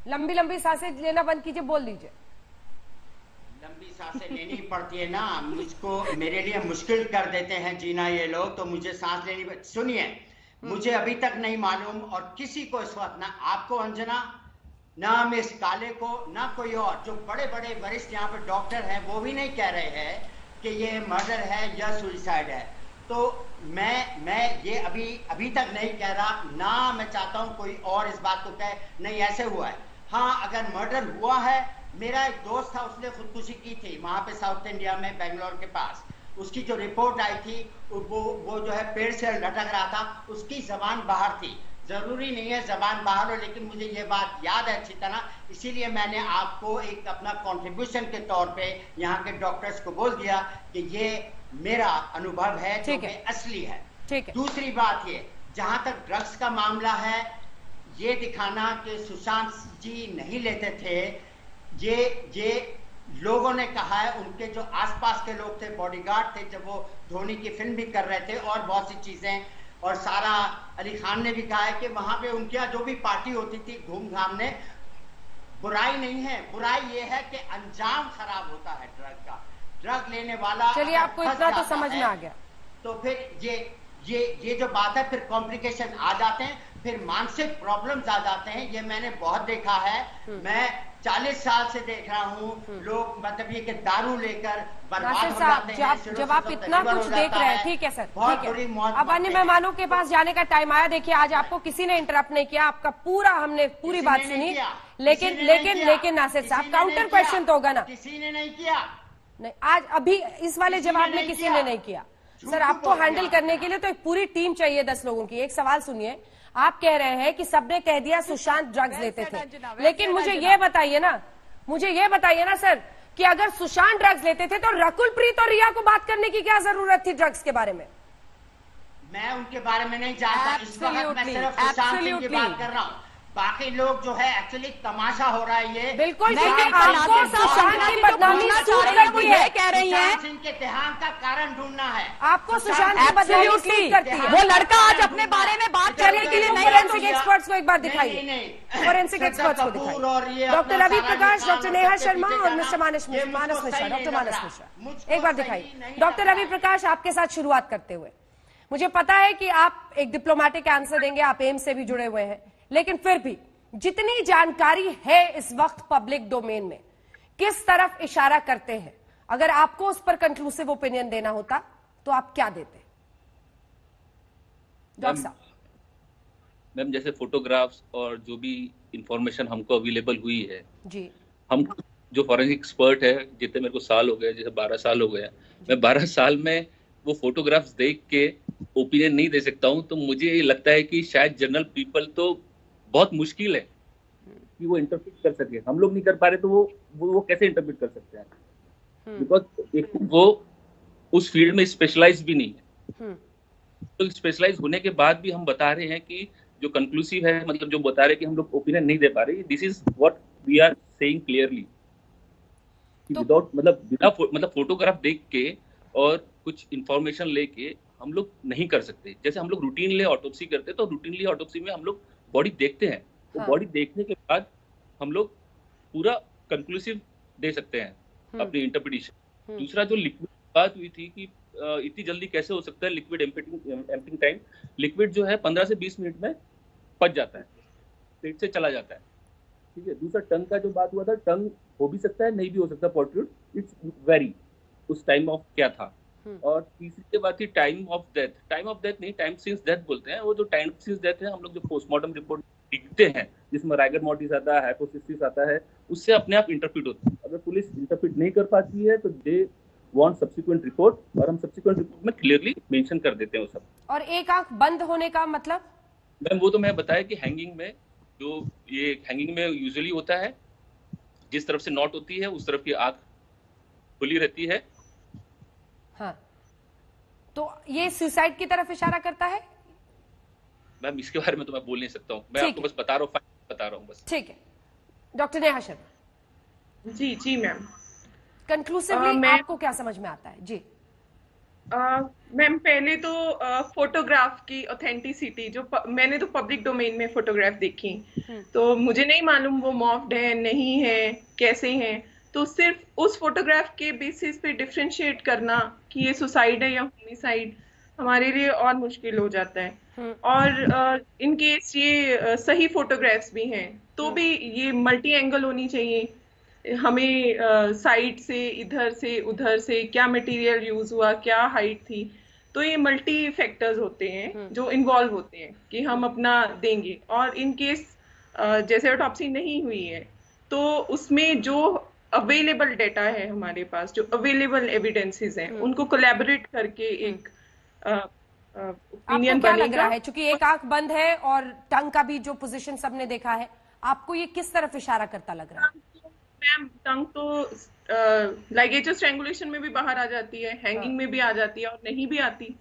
लंबी लंबी सांसें लेना बंद कीजिए, बोल दीजिए। लंबी सांसें लेनी पड़ती है ना, मुझको मेरे लिए मुश्किल कर देते हैं जीना ये लोग, तो मुझे सांस लेनी। सुनिए, मुझे अभी तक नहीं मालूम और किसी को इस वक्त, ना आपको अंजना, ना मिस काले को, ना कोई और जो बड़े बड़े वरिष्ठ यहाँ पे डॉक्टर हैं, वो भी नहीं कह रहे हैं कि ये मर्डर है या सुसाइड है। तो मैं ये अभी तक नहीं कह रहा, ना मैं चाहता हूं कोई और इस बात को कहे नहीं ऐसे हुआ है। हाँ, अगर मर्डर हुआ है, मेरा एक दोस्त था, उसने खुदकुशी की थी वहां पे साउथ इंडिया में, बेंगलोर के पास। उसकी जो रिपोर्ट आई थी, वो जो है पेड़ से लटक रहा था, उसकी जबान बाहर थी। जरूरी नहीं है जबान बाहर हो, लेकिन मुझे ये बात याद है अच्छी तरह, इसीलिए मैंने आपको एक अपना कंट्रीब्यूशन के तौर पे यहाँ के डॉक्टर्स को बोल दिया कि ये मेरा अनुभव है जो कि असली है। दूसरी बात, ये जहां तक ड्रग्स का मामला है, ये दिखाना कि सुशांत जी नहीं लेते थे, ये लोगों ने कहा है, उनके जो आसपास के लोग थे, बॉडीगार्ड थे, जब वो धोनी की फिल्म भी कर रहे थे और बहुत सी चीजें, और सारा अली खान ने भी कहा है कि वहां पे उनके यहाँ जो भी पार्टी होती थी घूम घाम ने, बुराई नहीं है, बुराई ये है कि अंजाम खराब होता है ड्रग का। ड्रग लेने वाला, चलिए आपको इतना तो समझ में आ गया, तो फिर ये जो बात है, फिर कॉम्प्लिकेशन आ जाते हैं, फिर मानसिक प्रॉब्लम्स आ जाते हैं। ये मैंने बहुत देखा है, मैं 40 साल से देख रहा हूँ लोग, मतलब ये कि दारू लेकर बर्बाद हो जाते हैं। जब आप इतना कुछ देख रहे हैं, ठीक है सर, ठीक है। अब अन्य मेहमानों के पास जाने का टाइम आया। देखिए, आज आपको किसी ने इंटरप्ट नहीं किया, आपका पूरा हमने पूरी बात सुनी, लेकिन नासिर साहब, काउंटर क्वेश्चन तो होगा ना? किसी ने नहीं किया। नहीं, आज अभी इस वाले जवाब में किसी ने नहीं किया सर। आपको हैंडल करने के लिए तो एक पूरी टीम चाहिए 10 लोगों की। एक सवाल सुनिए, आप कह रहे हैं कि सबने कह दिया सुशांत ड्रग्स लेते थे, लेकिन मुझे ये बताइए ना सर, कि अगर सुशांत ड्रग्स लेते थे तो रकुल प्रीत और रिया को बात करने की क्या जरूरत थी ड्रग्स के बारे में? मैं उनके बारे में नहीं जानता, इस वक्त मैं सिर्फ सुशांत सिंह की बात कर रहा हूँ। बाकी लोग जो है एक्चुअली तमाशा हो रहा है ये। बिल्कुल, आपको सुशांत की बदनामी सूट करती है, कह रही है सिंह के देहांत का कारण ढूंढना है। आपको सुशांत की बदनामी सूट करती है। वो लड़का आज अपने बारे में बात करने के लिए नहीं, फोरेंसिक एक्सपर्ट्स को एक बार दिखाइए, फोरेंसिक एक्सपर्ट्स को दिखाइए। डॉक्टर रवि प्रकाश, डॉक्टर नेहा शर्मा और मिस्टर मानस मिश्रा, डॉक्टर मानस मिश्रा, एक बार दिखाइए। डॉक्टर रवि प्रकाश, आपके साथ शुरुआत करते हुए, मुझे पता है कि आप एक डिप्लोमेटिक आंसर देंगे, आप एम्स से भी जुड़े हुए हैं, लेकिन फिर भी जितनी जानकारी है इस वक्त पब्लिक डोमेन में, किस तरफ इशारा करते हैं? अगर आपको उस पर कंक्लूसिव ओपिनियन देना होता तो आप क्या देते? डॉक्टर साहब। मैम, जैसे फोटोग्राफ्स और जो भी इंफॉर्मेशन हमको अवेलेबल हुई है जी, हम जो फॉरेंसिक एक्सपर्ट है, जितने मेरे को साल हो गए, जैसे 12 साल हो गए, मैं 12 साल में वो फोटोग्राफ्स देख के ओपिनियन नहीं दे सकता हूं। तो मुझे ये लगता है कि शायद जनरल पीपल तो बहुत मुश्किल है कि वो इंटरप्रेट कर सके। हम लोग नहीं कर पा रहे तो वो कैसे इंटरप्रेट कर सकते हैं? बिकॉज एक वो उस फील्ड में स्पेशलाइज भी नहीं है। तो स्पेशलाइज होने के बाद भी हम बता रहे हैं कि जो कंक्लूसिव है, मतलब जो बता रहे हैं कि हम लोग ओपिनियन नहीं दे पा रहे, this is what we are saying clearly. Without मतलब फोटोग्राफ देख के और कुछ इंफॉर्मेशन लेके हम लोग नहीं कर सकते। जैसे हम लोग रूटीनली ऑटोप्सी करते हैं, तो रूटीनली ऑटोप्सी में हम लोग बॉडी देखते हैं, तो बॉडी देखने के बाद हम लोग पूरा कंक्लूसिव दे सकते हैं अपनी इंटरप्रिटेशन। दूसरा, जो लिक्विड बात हुई थी कि इतनी जल्दी कैसे हो सकता है लिक्विड एम्पटिंग टाइम, लिक्विड जो है 15 से 20 मिनट में पच जाता है, पेट से चला जाता है, ठीक है। दूसरा, टंग का जो बात हुआ था, टंग हो भी सकता है, नहीं भी हो सकता पोर्ट्रूड, इट्स वेरी उस टाइम ऑफ क्या था। और तीसरी की बात थी time of death. Time of death नहीं, टाइम सिंस डेथ बोलते हैं। वो जो टाइम सिंस डेथ है, हम लोग जो पोस्टमार्टम रिपोर्ट लिखते हैं जिसमें राइगर मोर्टिस आता है, हाइपोसिस आता है, उससे अपने आप इंटरप्रेट होता है। अगर पुलिस इंटरप्रेट नहीं कर पाती है तो दे वांट सब्सिक्वेंट रिपोर्ट, और हम सब्सिक्वेंट रिपोर्ट में क्लियरली मेंशन कर देते हैं वो सब। और एक आंख बंद होने का मतलब? मैम, वो तो मैं बताया कि हैंगिंग में, जो ये हैंगिंग में यूजुअली होता है, जिस तरफ से नॉट होती है उस तरफ की आंख खुली रहती है। हाँ, तो ये सुसाइड की तरफ इशारा करता है? मैम, इसके बारे में तो मैं बोल नहीं सकता हूँ, मैं आपको बस बता रहा हूँ बस। ठीक है, डॉक्टर नेहा शर्मा। जी मैम, कंक्लूसिवली आपको क्या समझ में आता है? जी, मैम पहले तो फोटोग्राफ की ऑथेंटिसिटी मैंने तो पब्लिक डोमेन में फोटोग्राफ देखी, तो मुझे नहीं मालूम वो मॉफ्ड है नहीं है कैसे हैं। तो सिर्फ उस फोटोग्राफ के बेसिस पे डिफरेंशिएट करना कि ये सुसाइड है या होमिसाइड हमारे लिए और मुश्किल हो जाता है। और इन केस ये सही फोटोग्राफ्स भी हैं तो भी ये मल्टी एंगल होनी चाहिए। हमें साइड से इधर से उधर से क्या मटेरियल यूज हुआ, क्या हाइट थी, तो ये मल्टी फैक्टर्स होते हैं जो इन्वॉल्व होते हैं कि हम अपना देंगे। और इन केस जैसे ऑटोप्सी नहीं हुई है तो उसमें जो अवेलेबल डेटा है हमारे पास, जो अवेलेबल एविडेंसेस हैं, उनको कोलैबोरेट करके एक ओपिनियन आपको क्या लग बनेगा। रहा है, चूंकि एक आंख बंद है और टंग का भी जो पोजीशन सबने देखा है, आपको ये किस तरफ इशारा करता लग रहा है? मैम टंग तो लाइगेचर स्ट्रैंगुलेशन में भी बाहर आ जाती है, हैंगिंग में भी आ जाती है और नहीं भी आती।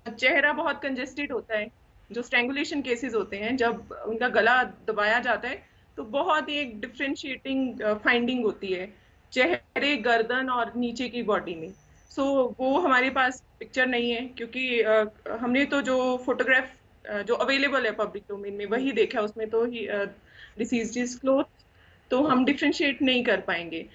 चेहरा बहुत कंजेस्टेड होता है। जो स्ट्रैंगुलेशन केसेस होते हैं जब उनका गला दबाया जाता है तो बहुत ही एक डिफरेंशिएटिंग फाइंडिंग होती है चेहरे, गर्दन और नीचे की बॉडी में। सो वो हमारे पास पिक्चर नहीं है क्योंकि हमने तो जो फोटोग्राफ जो अवेलेबल है पब्लिक डोमेन में वही देखा, उसमें तो ही डिसीज इज क्लोज, तो हम डिफरेंशिएट नहीं कर पाएंगे।